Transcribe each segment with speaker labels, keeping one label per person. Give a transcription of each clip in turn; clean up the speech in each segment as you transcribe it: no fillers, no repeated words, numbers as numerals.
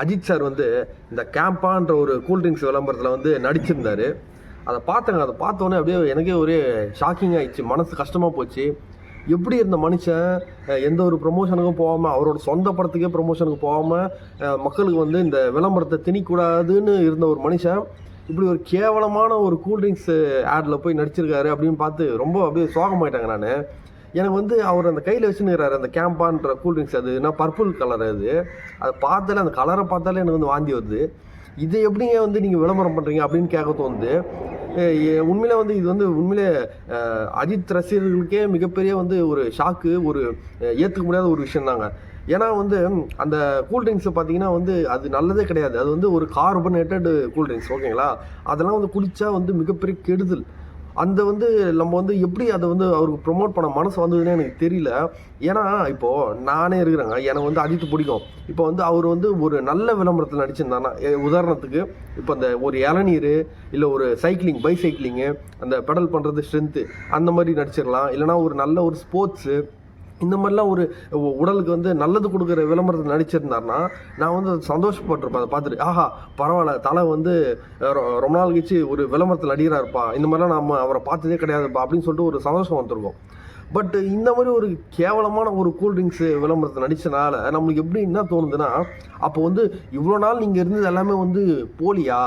Speaker 1: Ajith sir வந்து இந்த கேம்பான்ற ஒரு கூல்ட்ரிங்க்ஸ் விளம்பரத்தில் வந்து நடிச்சிருந்தார். அதை பார்த்தேங்க. அதை பார்த்தோன்னே அப்படியே எனக்கே ஒரே ஷாக்கிங் ஆகிடுச்சு, மனசு கஷ்டமாக போச்சு. எப்படி இருந்த மனுஷன் எந்த ஒரு ப்ரொமோஷனுக்கும் போகாமல், அவரோட சொந்த படத்துக்கே ப்ரொமோஷனுக்கு போகாமல் மக்களுக்கு வந்து இந்த விளம்பரத்தை திணிக்கூடாதுன்னு இருந்த ஒரு மனுஷன் இப்படி ஒரு கேவலமான ஒரு கூல்ட்ரிங்க்ஸ் ஆடில் போய் நடிச்சிருக்காரு அப்படின்னு பார்த்து ரொம்ப அப்படியே சோகமாயிட்டாங்க. நான் எனக்கு வந்து அவர் அந்த கையில் வச்சுன்னுறாரு அந்த கேம்பான்ற கூல்ட்ரிங்க்ஸ், அது என்ன பர்பிள் கலர், அதை பார்த்தாலே அந்த கலரை பார்த்தாலே எனக்கு வந்து வாந்தி வருது. இதை எப்படிங்க வந்து நீங்கள் விளம்பரம் பண்ணுறீங்க அப்படின்னு கேட்க தோணுது. உண்மையிலே வந்து இது வந்து உண்மையிலே அஜித் ரசிகர்களுக்கே மிகப்பெரிய வந்து ஒரு ஷாக்கு, ஒரு ஏற்றுக்க முடியாத ஒரு விஷயந்தாங்க. ஏன்னா வந்து அந்த கூல்ட்ரிங்க்ஸை பார்த்தீங்கன்னா வந்து அது நல்லதே கிடையாது. அது வந்து ஒரு கார்பனேட்டட் கூல்ட்ரிங்க்ஸ், ஓகேங்களா. அதெல்லாம் வந்து குடித்தா வந்து மிகப்பெரிய கெடுதல். அந்த வந்து நம்ம வந்து எப்படி அதை வந்து அவருக்கு ப்ரொமோட் பண்ண மனசு வந்ததுன்னே எனக்கு தெரியல. ஏன்னா இப்போது நானே இருக்கிறேங்க, எனக்கு வந்து அஜித் பிடிக்கும். இப்போ வந்து அவர் வந்து ஒரு நல்ல விளம்பரத்தில் நடிச்சிருந்தானா, உதாரணத்துக்கு இப்போ அந்த ஒரு இளநீர் இல்லை ஒரு சைக்கிளிங் பைசைக்கிளிங்கு அந்த பெடல் பண்ணுறது ஸ்ட்ரென்த்து அந்த மாதிரி நடிச்சிடலாம். இல்லைனா ஒரு நல்ல ஒரு ஸ்போர்ட்ஸு இந்த மாதிரிலாம் ஒரு உடலுக்கு வந்து நல்லது கொடுக்குற விளம்பரத்தில் நடிச்சிருந்தாருன்னா நான் வந்து சந்தோஷப்பட்டிருப்பேன். அதை பார்த்துட்டு ஆஹா பரவாயில்ல, தலை வந்து ரொம்ப நாள் கழிச்சு ஒரு விளம்பரத்தில் நடிகராக இந்த மாதிரிலாம் நம்ம அவரை பார்த்ததே கிடையாதுப்பா அப்படின்னு சொல்லிட்டு ஒரு சந்தோஷம் வந்துருக்கும். பட் இந்த மாதிரி ஒரு கேவலமான ஒரு கூல்ட்ரிங்க்ஸு விளம்பரத்தை நடித்தனால நம்மளுக்கு எப்படி என்ன தோணுதுன்னா, அப்போ வந்து இவ்வளோ நாள் நீங்கள் இருந்தது எல்லாமே வந்து போலியா.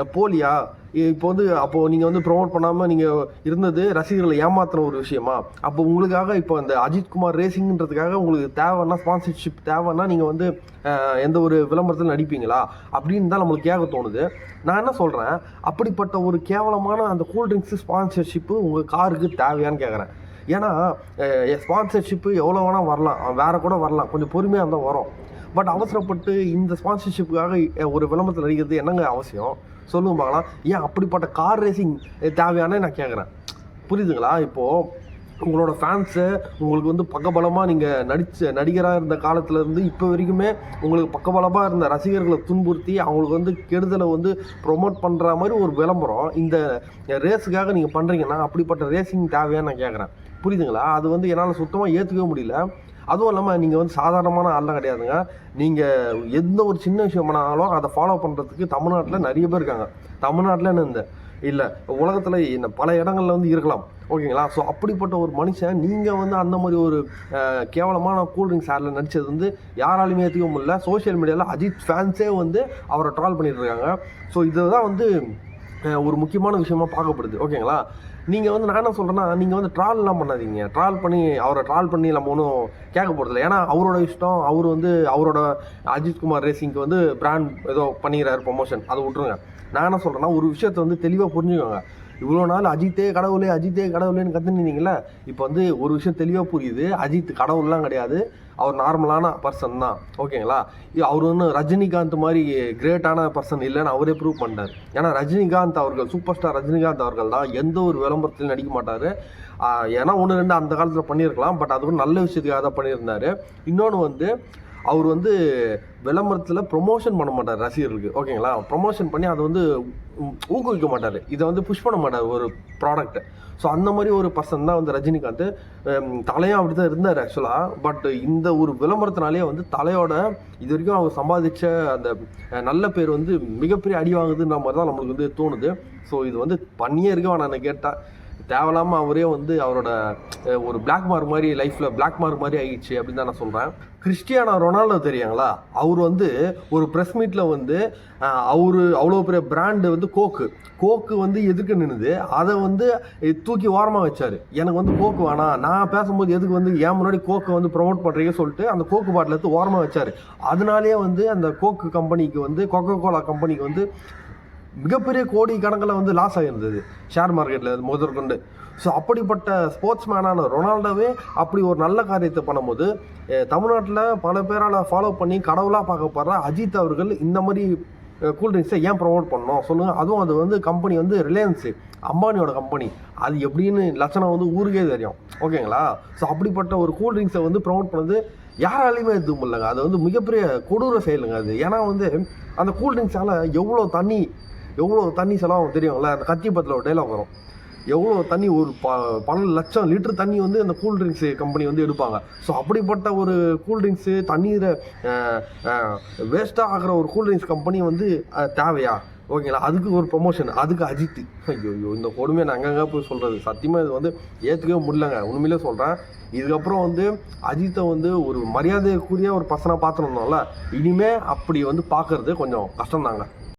Speaker 1: இப்போ வந்து அப்போது நீங்கள் வந்து ப்ரொமோட் பண்ணாமல் நீங்கள் இருந்தது ரசிகர்களை ஏமாத்துற ஒரு விஷயமா? அப்போ உங்களுக்காக இப்போ அந்த அஜித்குமார் ரேசிங்ன்றதுக்காக உங்களுக்கு தேவைன்னா ஸ்பான்சர்ஷிப் தேவைன்னா நீங்கள் வந்து எந்த ஒரு விளம்பரத்தில் நடிப்பீங்களா அப்படின்னு தான் நம்மளுக்கு கேட்க தோணுது. நான் என்ன சொல்கிறேன், அப்படிப்பட்ட ஒரு கேவலமான அந்த கூல்ட்ரிங்க்ஸு ஸ்பான்சர்ஷிப்பு உங்கள் காருக்கு தேவையான்னு கேட்குறேன். ஏன்னா ஸ்பான்சர்ஷிப்பு எவ்வளோ வேணால் வரலாம், வேறு கூட வரலாம், கொஞ்சம் பொறுமையாக இருந்தால் வரும். பட் அவசரப்பட்டு இந்த ஸ்பான்சர்ஷிப்புக்காக ஒரு விளம்பரத்தில் நடிக்கிறது என்னங்க அவசியம் சொல்லுங்க பார்க்கலாம். ஏன் அப்படிப்பட்ட கார் ரேசிங் தேவையானே நான் கேட்குறேன். புரியுதுங்களா? இப்போது உங்களோட ஃபேன்ஸு உங்களுக்கு வந்து பக்கபலமாக நீங்கள் நடிகராக இருந்த காலத்துலேருந்து இப்போ வரைக்குமே உங்களுக்கு பக்கபலமாக இருந்த ரசிகர்களை துன்புறுத்தி அவங்களுக்கு வந்து கெடுதலை வந்து ப்ரொமோட் பண்ணுற மாதிரி ஒரு விளம்பரம் இந்த ரேஸுக்காக நீங்கள் பண்ணுறீங்கன்னா அப்படிப்பட்ட ரேசிங் தேவையான்னு நான் கேட்குறேன். புரியுதுங்களா? அது வந்து என்னால் சுத்தமாக ஏற்றுக்கவே முடியல. அதுவும் இல்லாமல் நீங்கள் வந்து சாதாரணமான ஆள்லாம் கிடையாதுங்க. நீங்கள் எந்த ஒரு சின்ன விஷயம் பண்ணாலும் அதை ஃபாலோ பண்ணுறதுக்கு தமிழ்நாட்டில் நிறைய பேர் இருக்காங்க. தமிழ்நாட்டில் இல்லை உலகத்தில் பல இடங்களில் வந்து இருக்கலாம், ஓகேங்களா. ஸோ அப்படிப்பட்ட ஒரு மனுஷன் நீங்கள் வந்து அந்த மாதிரி ஒரு கேவலமான கூல்ட்ரிங்க்ஸ் ஆடில் நடித்தது வந்து யாராலுமே ஏற்றுக்க முடியல. சோஷியல் மீடியாவில் அஜித் ஃபேன்ஸே வந்து அவரை ட்ரால் பண்ணிட்டு இருக்காங்க. ஸோ இதுதான் வந்து ஒரு முக்கியமான விஷயமா பார்க்கப்படுது, ஓகேங்களா. நீங்கள் வந்து நான் என்ன சொல்கிறேன்னா, நீங்கள் வந்து ட்ரால்லாம் பண்ணாதீங்க. அவரை ட்ரால் பண்ணி நம்ம ஒன்றும் கேட்க போகிறதில்ல. ஏன்னா அவரோட இஷ்டம். அவர் வந்து அவரோட அஜித்குமார் ரேசிங்க்கு வந்து பிராண்ட் ஏதோ பண்ணிக்கிறாரு ப்ரொமோஷன், அதை விட்டுருங்க. நான் என்ன சொல்கிறேன்னா, ஒரு விஷயத்தை வந்து தெளிவாக புரிஞ்சுக்கோங்க. இவ்வளோ நாள் அஜித்தே கடவுளேன்னு கற்றுனீங்களே, இப்போ வந்து ஒரு விஷயம் தெளிவாக புரியுது. அஜித் கடவுள்லாம் கிடையாது, அவர் நார்மலான பர்சன் தான், ஓகேங்களா. அவர் ஒன்றும் ரஜினிகாந்த் மாதிரி கிரேட்டான பர்சன் இல்லைன்னு அவரே ப்ரூவ் பண்ணிட்டார். ஏன்னா ரஜினிகாந்த் அவர்கள், சூப்பர் ஸ்டார் ரஜினிகாந்த் அவர்கள் தான் எந்த ஒரு விளம்பரத்திலும் நடிக்க மாட்டார். ஏன்னா 1-2 அந்த காலத்தில் பண்ணியிருக்கலாம், பட் அது கூட நல்ல விஷயத்துக்காக தான் பண்ணியிருந்தார். இன்னொன்று வந்து அவர் வந்து விளம்பரத்தில் ப்ரொமோஷன் பண்ண மாட்டார் ரசிகர்களுக்கு, ஓகேங்களா. ப்ரொமோஷன் பண்ணி அதை வந்து ஊக்குவிக்க மாட்டார், இதை வந்து புஷ் பண்ண மாட்டார் ஒரு ப்ராடக்ட்டு. ஸோ அந்த மாதிரி ஒரு பர்சன் தான் வந்து ரஜினிகாந்த். தலையும் அப்படி தான் இருந்தார் ஆக்சுவலாக. பட் இந்த ஒரு விளம்பரத்தினாலே வந்து தலையோட இது வரைக்கும் அவர் சம்பாதிச்ச அந்த நல்ல பேர் வந்து மிகப்பெரிய அடி வாங்குதுன்ற மாதிரி தான் நம்மளுக்கு வந்து தோணுது. ஸோ இது வந்து பண்ணியே இருக்க வேணாம் கேட்டால். தேவையில்லாமல் அவரே வந்து அவரோட ஒரு பிளாக் மார்க் மாதிரி லைஃப்பில் பிளாக் மார்க் மாதிரி ஆகிடுச்சு அப்படின்னு தான் நான் சொல்கிறேன். கிறிஸ்டியானோ ரொனால்டோ தெரியுங்களா? அவர் வந்து ஒரு ப்ரெஸ் மீட்டில் வந்து அவர் அவ்வளோ பெரிய பிராண்டு வந்து கோக்கு வந்து எதுக்கு நின்றுது, அதை வந்து தூக்கி ஓரமாக வச்சார். எனக்கு வந்து கோக்கு வேணாம், நான் பேசும்போது எதுக்கு வந்து ஏன் முன்னாடி கோக்கை வந்து ப்ரொமோட் பண்ணுறீங்க சொல்லிட்டு அந்த கோக்கு பாட்டில் எடுத்து ஓரமாக வச்சார். அதனாலேயே வந்து அந்த கோக்கு கம்பெனிக்கு வந்து கோகோ கோலா கம்பெனிக்கு வந்து மிகப்பெரிய கோடி கணக்கில் வந்து லாஸ் ஆகிருந்தது ஷேர் மார்க்கெட்டில் முதற்கொண்டு. ஸோ அப்படிப்பட்ட ஸ்போர்ட்ஸ் மேனான ரொனால்டோவே அப்படி ஒரு நல்ல காரியத்தை பண்ணும்போது தமிழ்நாட்டில் பல பேரால் ஃபாலோ பண்ணி கடவுளாக பார்க்கப்படுற அஜித் அவர்கள் இந்த மாதிரி கூல்ட்ரிங்க்ஸை ஏன் ப்ரொமோட் பண்ணோம் சொல்லுங்கள். அதுவும் அது வந்து கம்பெனி வந்து ரிலையன்ஸு, அம்பானியோட கம்பெனி. அது எப்படின்னு லட்சணம் வந்து ஊருக்கே தெரியும், ஓகேங்களா. ஸோ அப்படிப்பட்ட ஒரு கூல்ட்ரிங்க்ஸை வந்து ப்ரொமோட் பண்ணது யாராலையுமே எதுவும் முடியலங்க. அது வந்து மிகப்பெரிய கொடூர செயலுங்க அது. ஏன்னா வந்து அந்த கூல்ட்ரிங்க்ஸால் எவ்வளோ தண்ணி செலவாகும் தெரியுங்களா. அந்த கத்தி பத்தில் ஒரு டைலாக் வரும், எவ்வளோ தண்ணி ஒரு பல லட்சம் லிட்டர் தண்ணி வந்து அந்த கூல்ட்ரிங்க்ஸ் கம்பெனி வந்து எடுப்பாங்க. ஸோ அப்படிப்பட்ட ஒரு கூல்ட்ரிங்க்ஸு தண்ணீரை வேஸ்ட்டாக ஆகிற ஒரு கூல்ட்ரிங்க்ஸ் கம்பெனி வந்து தேவையா? ஓகேங்களா, அதுக்கு ஒரு ப்ரொமோஷன், அதுக்கு அஜித். ஐயோ இந்த கொடுமையை நான் அங்கங்கே போய் சொல்கிறது சத்தியமாக இது வந்து ஏற்றுக்கவே முடியலங்க. உண்மையிலே சொல்கிறேன். இதுக்கப்புறம் வந்து அஜித்தை வந்து ஒரு மரியாதைக்குரிய ஒரு பர்சனாக பார்த்துருந்தோம்ல, இனிமேல் அப்படி வந்து பார்க்கறது கொஞ்சம் கஷ்டம்தாங்க.